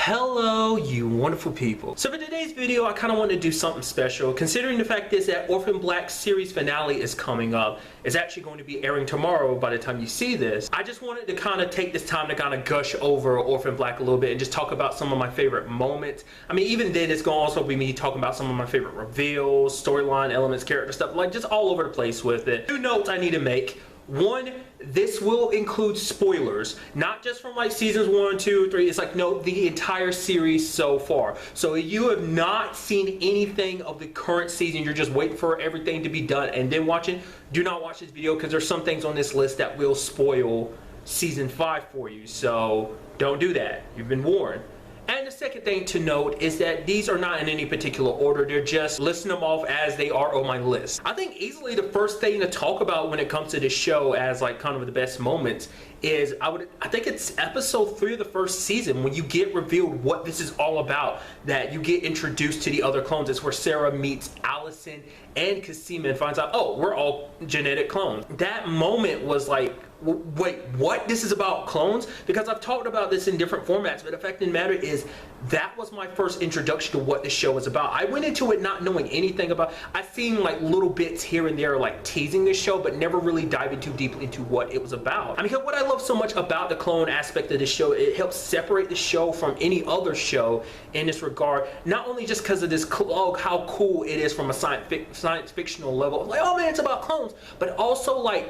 Hello, you wonderful people. So for today's video, I kind of want to do something special, considering the fact is that Orphan Black series finale is coming up. It's actually going to be airing tomorrow by the time you see this. I just wanted to kind of take this time to kind of gush over Orphan Black a little bit and just talk about some of my favorite moments. I mean, even then, it's going to also be me talking about some of my favorite reveals, storyline elements, character stuff, like just all over the place with it. 2 notes I need to make. One, this will include spoilers, not just from like seasons 1, 2, 3. It's like, no, the entire series so far. So if you have not seen anything of the current season, you're just waiting for everything to be done and then watching, do not watch this video because there's some things on this list that will spoil season 5 for you. So don't do that. You've been warned. And the second thing to note is that these are not in any particular order. They're just listing them off as they are on my list. I think easily the first thing to talk about when it comes to this show as like kind of the best moments is I think it's episode 3 of the first season when you get revealed what this is all about, that you get introduced to the other clones. It's where Sarah meets Alison and Cosima and finds out, oh, we're all genetic clones. That moment was like, wait, what? This is about clones? Because I've talked about this in different formats, but the fact of the matter is that was my first introduction to what the show was about. I went into it not knowing anything about, I've seen like little bits here and there like teasing this show, but never really diving too deeply into what it was about. I mean, what I love so much about the clone aspect of the show, it helps separate the show from any other show in this regard, not only just because of this, oh, how cool it is from a science fictional level, like, oh man, it's about clones, but also like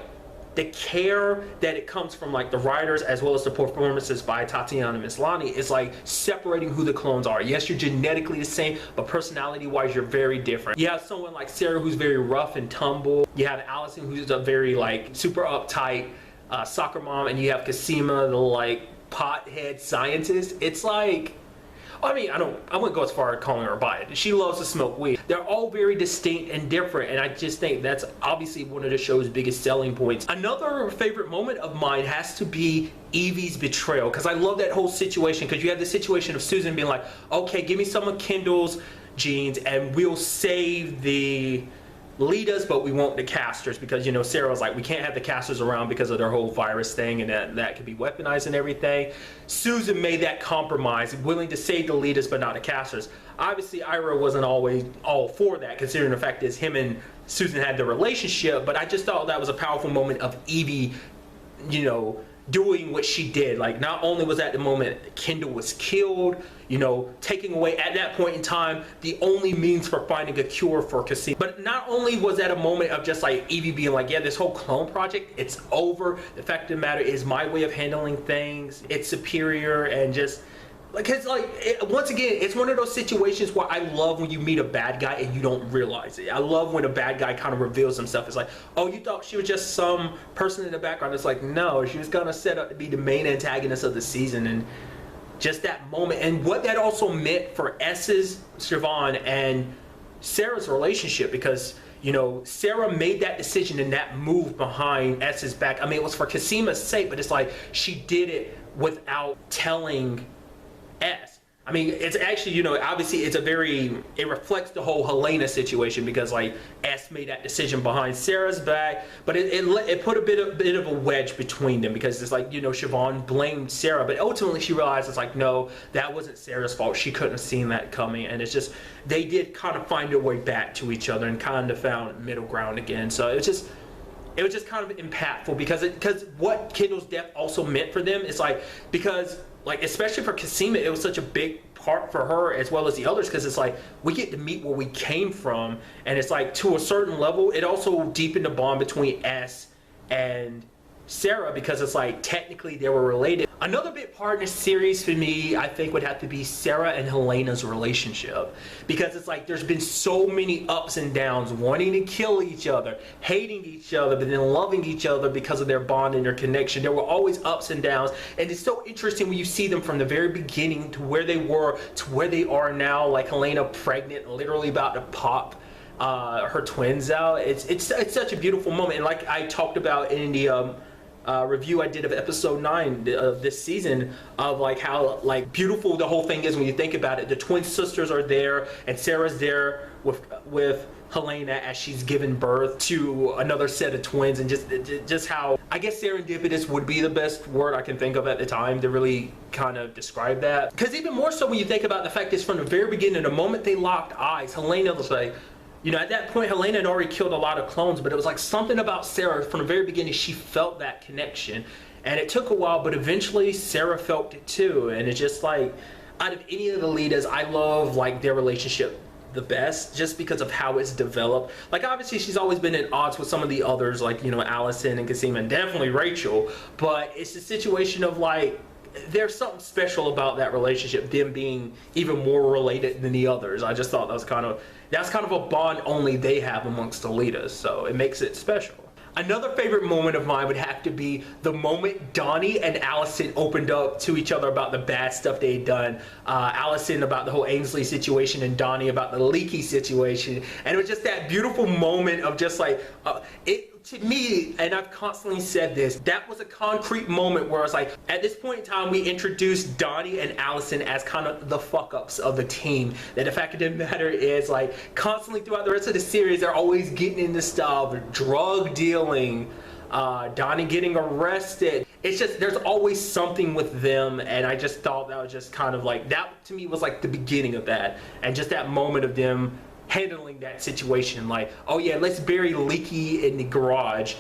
the care that it comes from like the writers as well as the performances by Tatiana Maslany is like separating who the clones are. Yes, you're genetically the same, but personality wise you're very different. You have someone like Sarah who's very rough and tumble. You have Alison who's a very like super uptight soccer mom, and you have Cosima, the like pothead scientist. It's like, I mean, I wouldn't go as far as calling her a biot. She loves to smoke weed. They're all very distinct and different, and I just think that's obviously one of the show's biggest selling points. Another favorite moment of mine has to be Evies' betrayal, because I love that whole situation, because you have the situation of Susan being like, okay, give me some of Kendall's genes and we'll save the leaders, but we won't the casters, because, you know, Sarah was like, we can't have the casters around because of their whole virus thing and that could be weaponized and everything. Susan made that compromise, willing to save the leaders but not the casters. Obviously Ira wasn't always all for that, considering the fact is him and Susan had the relationship, but I just thought that was a powerful moment of Evie, you know, doing what she did. Like, not only was that the moment Kendall was killed, you know, taking away at that point in time the only means for finding a cure for Cosima, but not only was that a moment of just like Evie being like, yeah, this whole clone project, it's over. The fact of the matter is my way of handling things, it's superior, and just like, it's like, once again, it's one of those situations where I love when you meet a bad guy and you don't realize it. I love when a bad guy kind of reveals himself. It's like, oh, you thought she was just some person in the background. It's like, no, she was kind of set up to be the main antagonist of the season. And just that moment, and what that also meant for S's, Siobhan, and Sarah's relationship, because, you know, Sarah made that decision and that move behind S's back. I mean, it was for Cosima's sake, but it's like she did it without telling S. I mean, it's actually, you know, obviously it's a very, it reflects the whole Helene situation, because like S made that decision behind Sarah's back, but it put a bit of a wedge between them, because it's like, you know, Siobhan blamed Sarah, but ultimately she realized it's like, no, that wasn't Sarah's fault. She couldn't have seen that coming, and it's just, they did kind of find their way back to each other and kind of found middle ground again. So it was just kind of impactful, because what Kendall's death also meant for them is like, because like, especially for Cosima, it was such a big part for her as well as the others, because it's like, we get to meet where we came from, and it's like, to a certain level, it also deepened the bond between S and Sarah, because it's like, technically they were related. Another big part in this series for me, I think, would have to be Sarah and Helena's relationship, because it's like, there's been so many ups and downs, wanting to kill each other, hating each other, but then loving each other because of their bond and their connection. There were always ups and downs, and it's so interesting when you see them from the very beginning to where they were to where they are now, like Helena pregnant, literally about to pop her twins out. It's such a beautiful moment, and like I talked about in the review I did of episode 9 of this season, of like how like beautiful the whole thing is when you think about it. The twin sisters are there, and Sarah's there with Helene as she's given birth to another set of twins, and just how, I guess serendipitous would be the best word I can think of at the time to really kind of describe that. Because even more so when you think about the fact is, from the very beginning, the moment they locked eyes, Helene was like, you know, at that point, Helene had already killed a lot of clones, but it was like something about Sarah from the very beginning. She felt that connection, and it took a while, but eventually Sarah felt it too. And it's just like, out of any of the leaders, I love like their relationship the best, just because of how it's developed. Like obviously she's always been at odds with some of the others, like, you know, Alison and Kasim, and definitely Rachel, but it's a situation of like, there's something special about that relationship, them being even more related than the others. I just thought that's kind of a bond only they have amongst the leaders, so it makes it special. Another favorite moment of mine would have to be the moment Donnie and Alison opened up to each other about the bad stuff they had done. Alison about the whole Ainsley situation, and Donnie about the Leaky situation. And it was just that beautiful moment of just like, to me, and I've constantly said this, that was a concrete moment where it's like, at this point in time, we introduced Donnie and Alison as kind of the fuck-ups of the team. That the fact of the matter is, like, constantly throughout the rest of the series, they're always getting into stuff, drug dealing, Donnie getting arrested. It's just, there's always something with them, and I just thought that was just kind of like, that to me was like the beginning of that, and just that moment of them handling that situation, like, oh yeah, let's bury Leaky in the garage,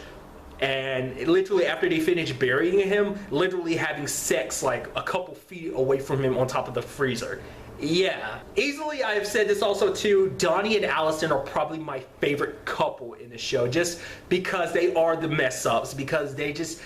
and literally after they finish burying him, literally having sex like a couple feet away from him on top of the freezer. Yeah, easily, I have said this also too, Donnie and Alison are probably my favorite couple in the show, just because they are the mess ups, because they just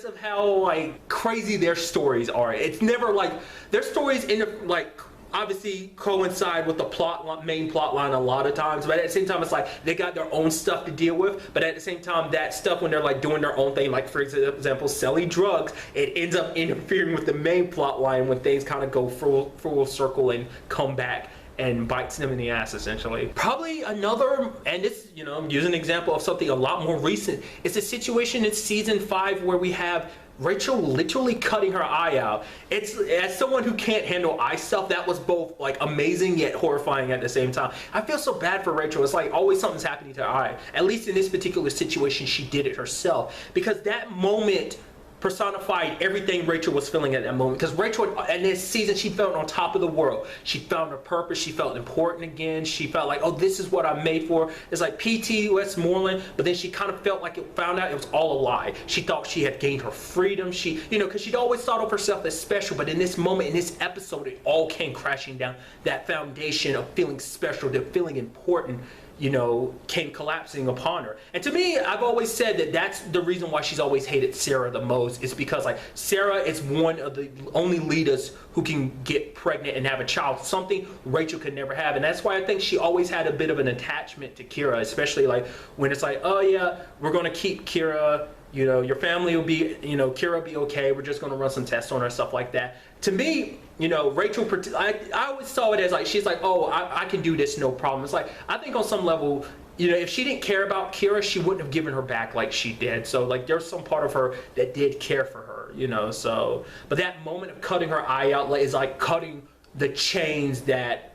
of how like crazy their stories are. It's never like, their stories end up like obviously coincide with the main plot line a lot of times, but at the same time it's like they got their own stuff to deal with, but at the same time that stuff, when they're like doing their own thing, like for example selling drugs, it ends up interfering with the main plot line when things kind of go full circle and come back and bites them in the ass essentially. Probably another, and this, you know, I'm using an example of something a lot more recent, it's a situation in season 5 where we have Rachel literally cutting her eye out. It's, as someone who can't handle eye stuff, that was both like amazing yet horrifying at the same time. I feel so bad for Rachel. It's like always something's happening to her eye. At least in this particular situation, she did it herself, because that moment personified everything Rachel was feeling at that moment. Because Rachel, in this season, she felt on top of the world. She found her purpose. She felt important again. She felt like, oh, this is what I'm made for. It's like P.T. Westmoreland, but then she kind of felt like found out it was all a lie. She thought she had gained her freedom. She, you know, because she'd always thought of herself as special, but in this moment, in this episode, it all came crashing down. That foundation of feeling special, of feeling important, you know, came collapsing upon her. And to me, I've always said that that's the reason why she's always hated Sarah the most, is because like Sarah is one of the only leaders who can get pregnant and have a child, something Rachel could never have. And that's why I think she always had a bit of an attachment to Kira, especially like when it's like, oh yeah, we're gonna keep Kira, you know, your family will be, you know, Kira will be okay, we're just gonna run some tests on her, stuff like that. To me, you know, Rachel, I always saw it as like, she's like, oh, I can do this, no problem. It's like, I think on some level, you know, if she didn't care about Kira, she wouldn't have given her back like she did. So like, there's some part of her that did care for her, you know, so. But that moment of cutting her eye out is like cutting the chains that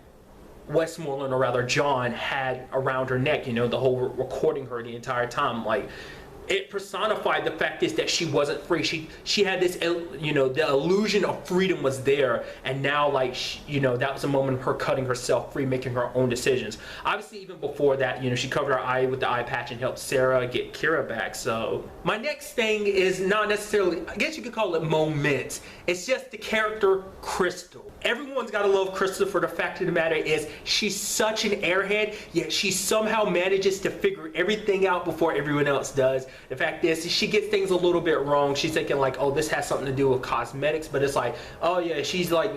Westmoreland, or rather John, had around her neck, you know, the whole recording her the entire time. Like, it personified the fact is that she wasn't free. She had this, you know, the illusion of freedom was there, and now like, you know, that was a moment of her cutting herself free, making her own decisions. Obviously, even before that, you know, she covered her eye with the eye patch and helped Sarah get Kira back. So my next thing is not necessarily, I guess you could call it moments. It's just the character Crystal. Everyone's got to love Crystal. For the fact of the matter is, she's such an airhead, yet she somehow manages to figure everything out before everyone else does. The fact is, she gets things a little bit wrong. She's thinking like, oh, this has something to do with cosmetics, but it's like, oh yeah, she's like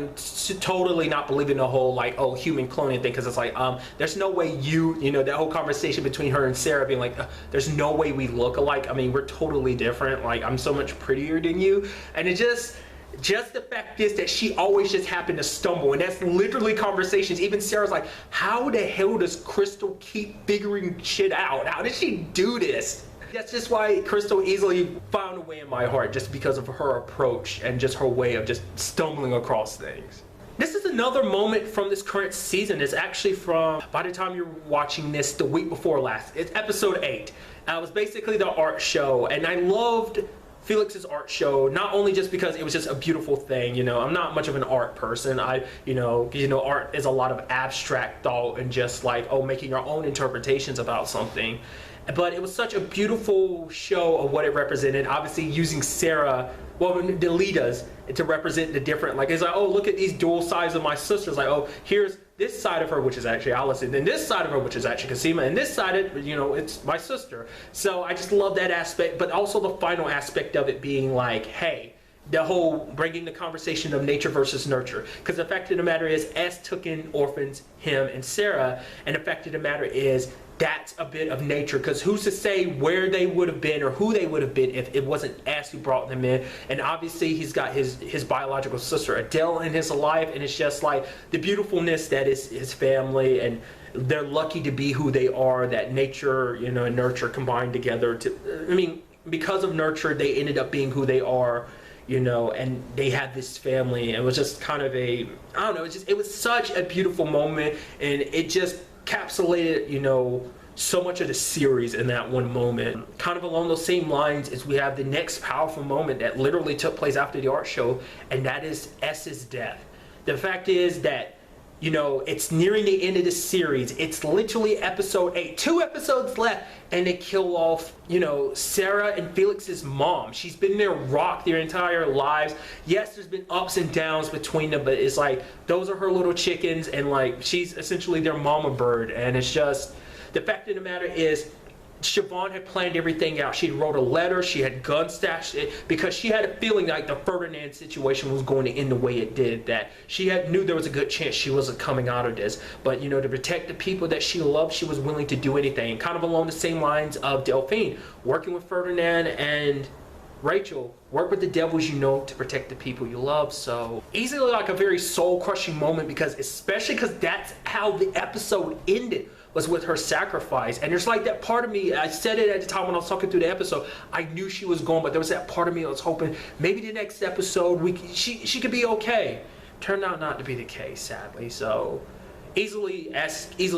totally not believing the whole like, oh, human cloning thing, because it's like, there's no way you know, that whole conversation between her and Sarah being like, there's no way we look alike. I mean, we're totally different. Like, I'm so much prettier than you. And it just the fact is that she always just happened to stumble, and that's literally conversations. Even Sarah's like, how the hell does Crystal keep figuring shit out? How did she do this? That's just why Crystal easily found a way in my heart, just because of her approach and just her way of just stumbling across things. This is another moment from this current season. It's actually from, by the time you're watching this, the week before last. It's episode 8. It was basically the art show, and I loved Felix's art show, not only just because it was just a beautiful thing, you know. I'm not much of an art person. Art is a lot of abstract thought and just like, oh, making your own interpretations about something. But it was such a beautiful show of what it represented. Obviously using Sarah, well, the Litas, to represent the different, like, it's like, oh, look at these dual sides of my sisters. Like, oh, here's this side of her, which is actually Alison, and this side of her, which is actually Cosima, and this side, it's my sister. So I just love that aspect, but also the final aspect of it being like, hey, the whole bringing the conversation of nature versus nurture. Because the fact of the matter is, S took in orphans, him and Sarah, and the fact of the matter is, that's a bit of nature, because who's to say where they would have been or who they would have been if it wasn't S who brought them in. And obviously he's got his biological sister Adele in his life, and it's just like the beautifulness that is his family, and they're lucky to be who they are, that nature, and nurture combined together to, I mean, because of nurture they ended up being who they are, and they had this family. It was just kind of a, I don't know, it was such a beautiful moment, and it just encapsulated, so much of the series in that one moment. Kind of along those same lines is we have the next powerful moment that literally took place after the art show, and that is S's death. The fact is that, it's nearing the end of the series. It's literally episode 8, 2 episodes left, and they kill off, Sarah and Felix's mom. She's been their rock their entire lives. Yes, there's been ups and downs between them, but it's like, those are her little chickens, and like, she's essentially their mama bird. And it's just, the fact of the matter is, Siobhan had planned everything out. She wrote a letter, she had gun stashed it, because she had a feeling like the Ferdinand situation was going to end the way it did, that she knew there was a good chance she wasn't coming out of this. But to protect the people that she loved, she was willing to do anything. Kind of along the same lines of Delphine, working with Ferdinand and Rachel, work with the devils to protect the people you love. So easily like a very soul-crushing moment, because especially because that's how the episode ended, was with her sacrifice. And there's like that part of me, I said it at the time when I was talking through the episode, I knew she was gone, but there was that part of me that was hoping maybe the next episode she could be okay. Turned out not to be the case, sadly. So easily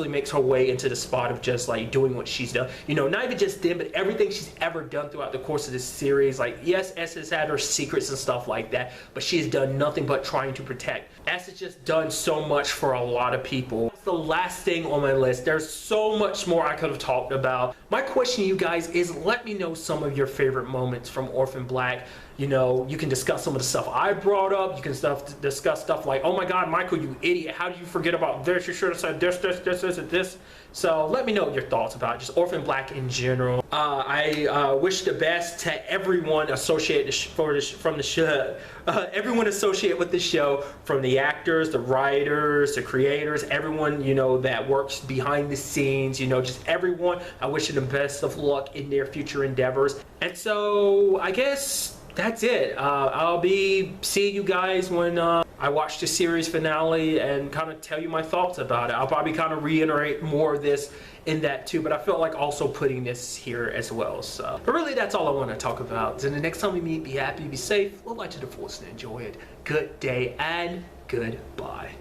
makes her way into the spot of just like doing what she's done, not even just then, but everything she's ever done throughout the course of this series. Like, yes, S has had her secrets and stuff like that, but she has done nothing but trying to protect. S has just done so much for a lot of people. That's the last thing on my list. There's so much more I could have talked about. My question to you guys is, let me know some of your favorite moments from Orphan Black. You can discuss some of the stuff I brought up. You can discuss stuff like, oh my god, Michael, you idiot, how do you forget about this? You should have said this, and this. So let me know your thoughts about just Orphan Black in general. I wish the best to everyone associated from the show. Everyone associated with the show, from the actors, the writers, the creators, everyone that works behind the scenes. Just everyone. I wish them the best of luck in their future endeavors. And so I guess that's it. I'll be seeing you guys when I watch the series finale and kind of tell you my thoughts about it. I'll probably kind of reiterate more of this in that too, but I felt like also putting this here as well. So, but really, that's all I want to talk about. So the next time we meet, be happy, be safe, live life to the fullest, and enjoy it. Good day and goodbye.